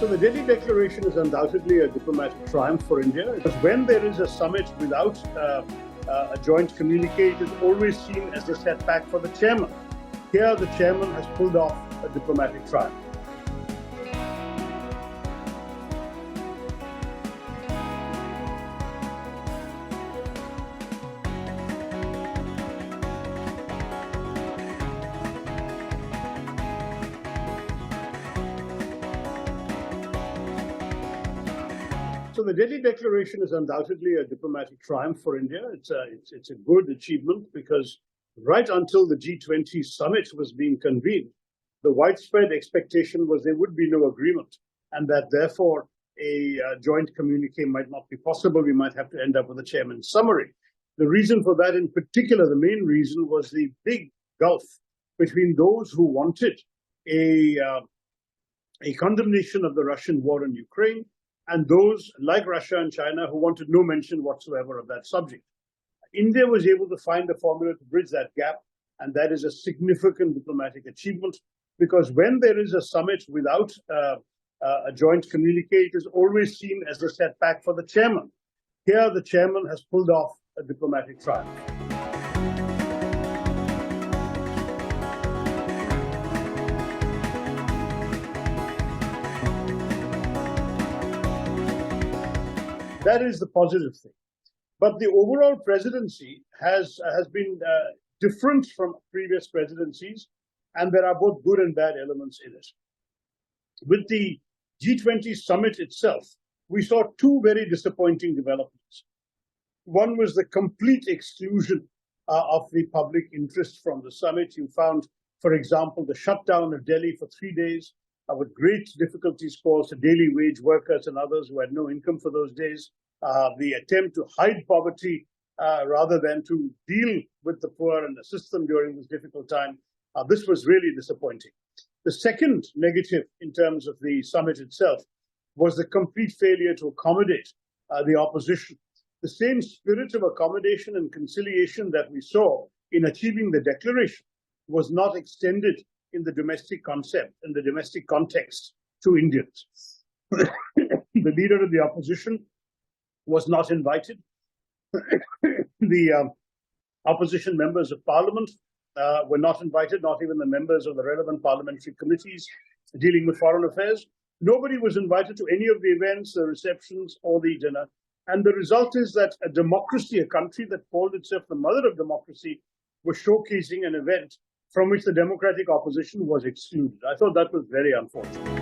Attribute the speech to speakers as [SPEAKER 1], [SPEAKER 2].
[SPEAKER 1] So the Delhi Declaration is undoubtedly a diplomatic triumph for India, because when there is a summit without a joint communique, it is always seen as a setback for the chairman. Here, the chairman has pulled off a diplomatic triumph. So the Delhi Declaration is undoubtedly a diplomatic triumph for India. It's a good achievement, because right until the G20 summit was being convened, the widespread expectation was there would be no agreement, and that therefore a joint communique might not be possible. We might have to end up with a chairman's summary. The reason for that in particular, the main reason, was the big gulf between those who wanted a condemnation of the Russian war in Ukraine and those like Russia and China who wanted no mention whatsoever of that subject. India was able to find a formula to bridge that gap, and that is a significant diplomatic achievement, because when there is a summit without a joint communique, it is always seen as a setback for the chairman. Here, the chairman has pulled off a diplomatic triumph. That is the positive thing. But the overall presidency has been different from previous presidencies, and there are both good and bad elements in it. With the G20 summit itself, we saw two very disappointing developments. One was the complete exclusion of the public interest from the summit. You found, for example, the shutdown of Delhi for 3 days, with great difficulties caused to daily wage workers and others who had no income for those days. The attempt to hide poverty rather than to deal with the poor and assist them during this difficult time. This was really disappointing. The second negative in terms of the summit itself was the complete failure to accommodate the opposition. The same spirit of accommodation and conciliation that we saw in achieving the declaration was not extended in the domestic concept, in the domestic context, to Indians. The leader of the opposition was not invited. The opposition members of parliament were not invited, not even the members of the relevant parliamentary committees dealing with foreign affairs. Nobody was invited to any of the events, the receptions, or the dinner. And the result is that a democracy, a country that called itself the mother of democracy, was showcasing an event from which the democratic opposition was excluded. I thought that was very unfortunate.